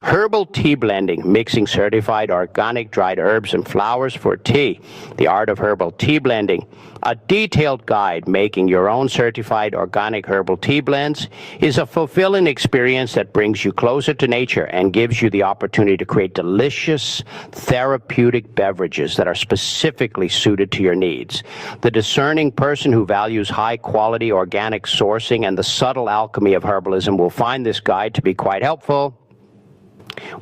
Herbal tea blending, mixing certified organic dried herbs and flowers for tea. The art of herbal tea blending. A detailed guide making your own certified organic herbal tea blends is a fulfilling experience that brings you closer to nature and gives you the opportunity to create delicious, therapeutic beverages that are specifically suited to your needs. The discerning person who values high-quality organic sourcing and the subtle alchemy of herbalism will find this guide to be quite helpful.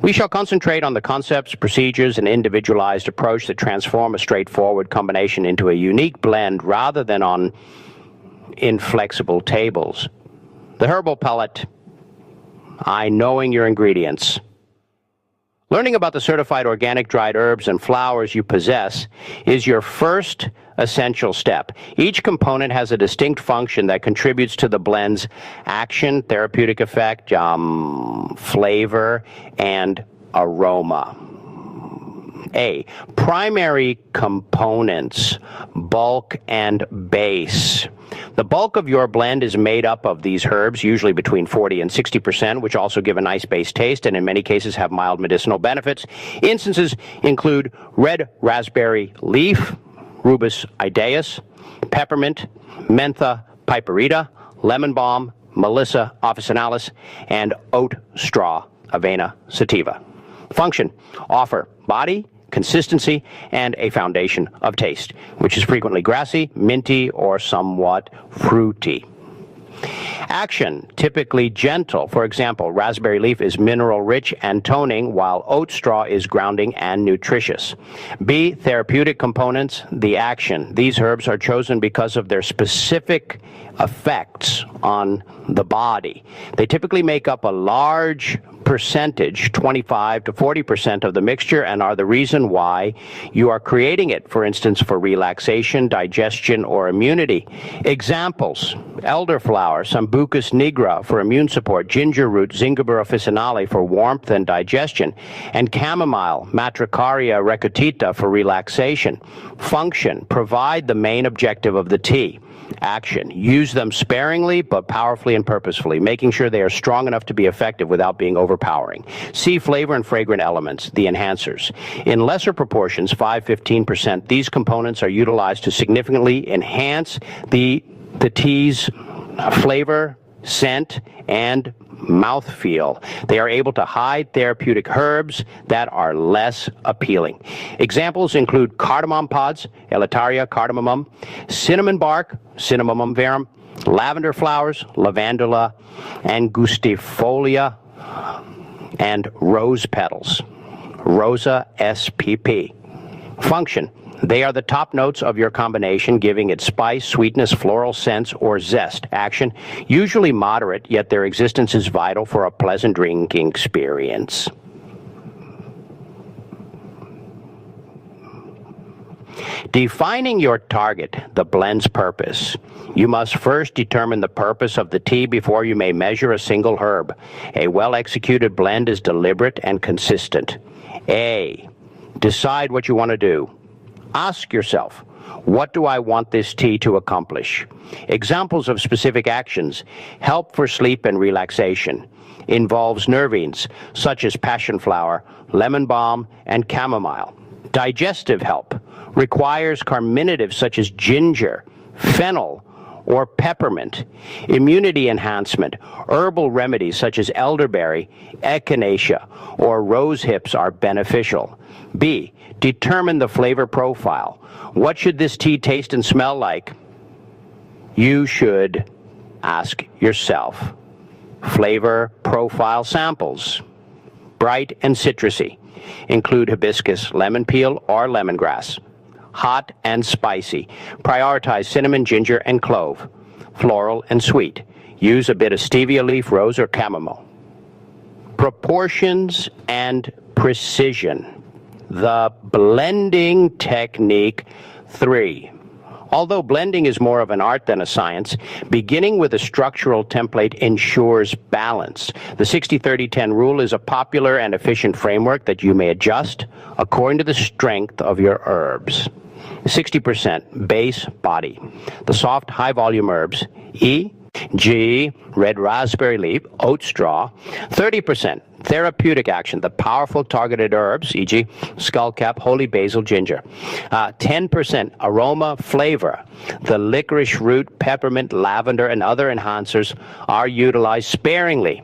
We shall concentrate on the concepts, procedures, and individualized approach that transform a straightforward combination into a unique blend rather than on inflexible tables. The Herbal Pellet. Knowing your ingredients. Learning about the certified organic dried herbs and flowers you possess is your first essential step. Each component has a distinct function that contributes to the blend's action, therapeutic effect, flavor, and aroma. A. Primary components, bulk and base. The bulk of your blend is made up of these herbs, usually between 40 and 60%, which also give a nice base taste and in many cases have mild medicinal benefits. Instances include red raspberry leaf, Rubus idaeus, peppermint, mentha piperita, lemon balm, Melissa officinalis, and oat straw, Avena sativa. Function: offer body, consistency, and a foundation of taste, which is frequently grassy, minty, or somewhat fruity. Action: typically gentle. For example, raspberry leaf is mineral-rich and toning, while oat straw is grounding and nutritious. B. Therapeutic components. The action: these herbs are chosen because of their specific effects on the body. They typically make up a large percentage, 25 to 40% of the mixture, and are the reason why you are creating it, for instance, for relaxation, digestion, or immunity. Examples: elderflower, Sambucus nigra for immune support, ginger root, Zingiber officinale for warmth and digestion, and chamomile, Matricaria recutita for relaxation. Function: provide the main objective of the tea. Action: use them sparingly but powerfully and purposefully, making sure they are strong enough to be effective without being overpowering. See flavor and fragrant elements, the enhancers. In lesser proportions, 5-15%, these components are utilized to significantly enhance the tea's flavor, scent, and mouthfeel. They are able to hide therapeutic herbs that are less appealing. Examples include cardamom pods, Eleutheria cardamomum, cinnamon bark, Cinnamomum verum, lavender flowers, Lavandula angustifolia, and rose petals, Rosa spp. Function: they are the top notes of your combination, giving it spice, sweetness, floral scents, or zest. Action: usually moderate, yet their existence is vital for a pleasant drinking experience. Defining your target, the blend's purpose. You must first determine the purpose of the tea before you may measure a single herb. A well-executed blend is deliberate and consistent. A. Decide what you want to do. Ask yourself, what do I want this tea to accomplish? Examples of specific actions: help for sleep and relaxation. Involves nervines, such as passion flower, lemon balm, and chamomile. Digestive help. Requires carminatives such as ginger, fennel, or peppermint. Immunity enhancement. Herbal remedies such as elderberry, echinacea, or rose hips are beneficial. B. Determine the flavor profile. What should this tea taste and smell like? You should ask yourself. Flavor profile samples. Bright and citrusy. Include hibiscus, lemon peel, or lemongrass. Hot and spicy. Prioritize cinnamon, ginger, and clove. Floral and sweet. Use a bit of stevia leaf, rose, or chamomile. Proportions and precision. The blending technique 3. Although blending is more of an art than a science, beginning with a structural template ensures balance. The 60-30-10 rule is a popular and efficient framework that you may adjust according to the strength of your herbs. 60% base body. The soft, high-volume herbs: E, G, red raspberry leaf, oat straw. 30% therapeutic action, the powerful targeted herbs, e.g. skullcap, holy basil, ginger. 10% aroma, flavor. The licorice root, peppermint, lavender, and other enhancers are utilized sparingly.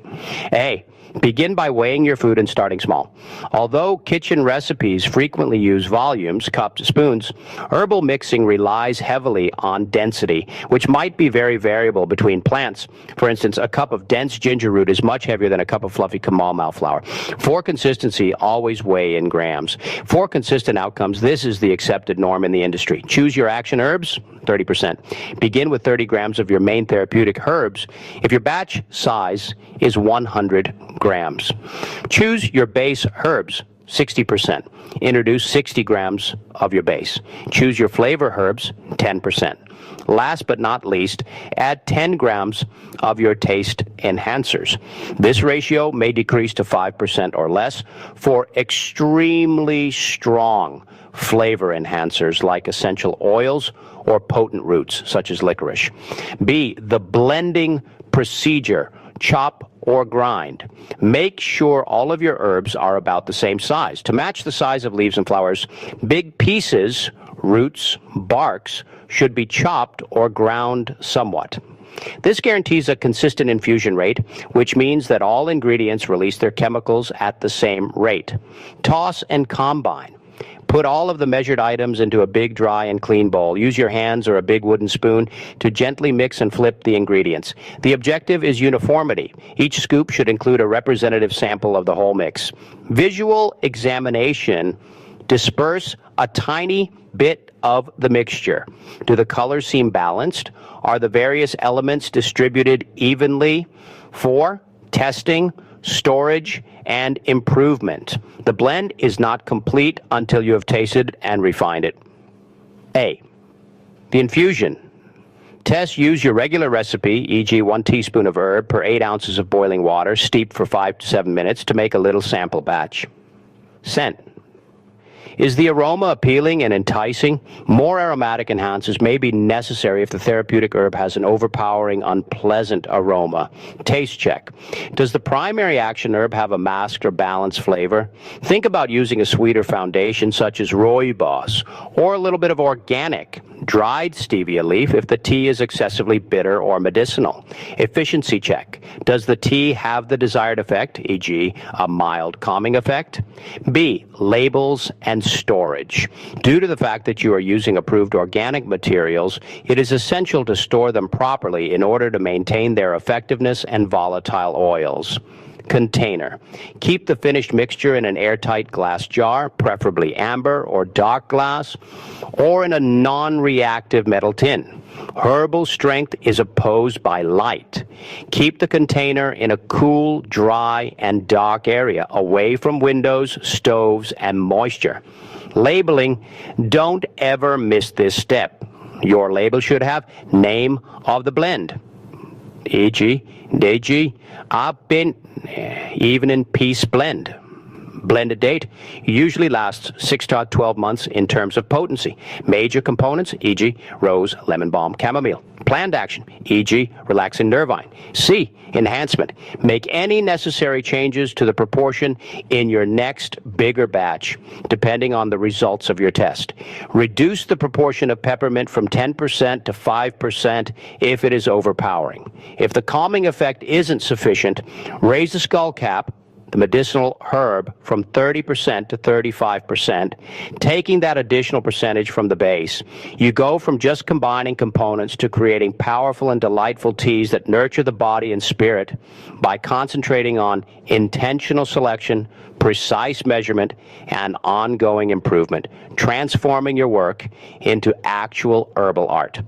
A, begin by weighing your food and starting small. Although kitchen recipes frequently use volumes, cups, spoons, herbal mixing relies heavily on density, which might be very variable between plants. For instance, a cup of dense ginger root is much heavier than a cup of fluffy chamomile flower. For consistency, always weigh in grams. For consistent outcomes, this is the accepted norm in the industry. Choose your action herbs, 30%. Begin with 30 grams of your main therapeutic herbs if your batch size is 100 grams. Choose your base herbs, 60%. Introduce 60 grams of your base. Choose your flavor herbs, 10%. Last but not least, add 10 grams of your taste enhancers. This ratio may decrease to 5% or less for extremely strong flavor enhancers like essential oils or potent roots such as licorice. B, the blending procedure. Chop or grind. Make sure all of your herbs are about the same size. To match the size of leaves and flowers, big pieces, roots, barks, should be chopped or ground somewhat. This guarantees a consistent infusion rate, which means that all ingredients release their chemicals at the same rate. Toss and combine. Put all of the measured items into a big, dry, and clean bowl. Use your hands or a big wooden spoon to gently mix and flip the ingredients. The objective is uniformity. Each scoop should include a representative sample of the whole mix. Visual examination. Disperse a tiny bit of the mixture. Do the colors seem balanced? Are the various elements distributed evenly? 4, testing, storage, and improvement. The blend is not complete until you have tasted and refined it. A, the infusion. Test, use your regular recipe, e.g. 1 teaspoon of herb per 8 ounces of boiling water, steep for 5 to 7 minutes to make a little sample batch. Scent. Is the aroma appealing and enticing? More aromatic enhancers may be necessary if the therapeutic herb has an overpowering, unpleasant aroma. Taste check. Does the primary action herb have a masked or balanced flavor? Think about using a sweeter foundation such as rooibos or a little bit of organic, dried stevia leaf if the tea is excessively bitter or medicinal. Efficiency check. Does the tea have the desired effect, e.g. a mild calming effect? B, labels and storage. Due to the fact that you are using approved organic materials, it is essential to store them properly in order to maintain their effectiveness and volatile oils. Container. Keep the finished mixture in an airtight glass jar, preferably amber or dark glass, or in a non-reactive metal tin. Herbal strength is opposed by light. Keep the container in a cool, dry, and dark area, away from windows, stoves, and moisture. Labeling. Don't ever miss this step. Your label should have name of the blend, e.g. DG, Abin, Evening Peace Blend. Blended date usually lasts 6 to 12 months in terms of potency. Major components, e.g. rose, lemon balm, chamomile. Planned action, e.g. relaxing nervine. C, enhancement. Make any necessary changes to the proportion in your next bigger batch, depending on the results of your test. Reduce the proportion of peppermint from 10% to 5% if it is overpowering. If the calming effect isn't sufficient, raise the skull cap, the medicinal herb, from 30% to 35%, taking that additional percentage from the base. You go from just combining components to creating powerful and delightful teas that nurture the body and spirit by concentrating on intentional selection, precise measurement, and ongoing improvement, transforming your work into actual herbal art.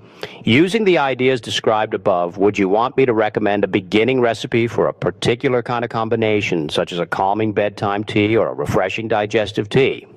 Using the ideas described above, would you want me to recommend a beginning recipe for a particular kind of combination, such as a calming bedtime tea or a refreshing digestive tea?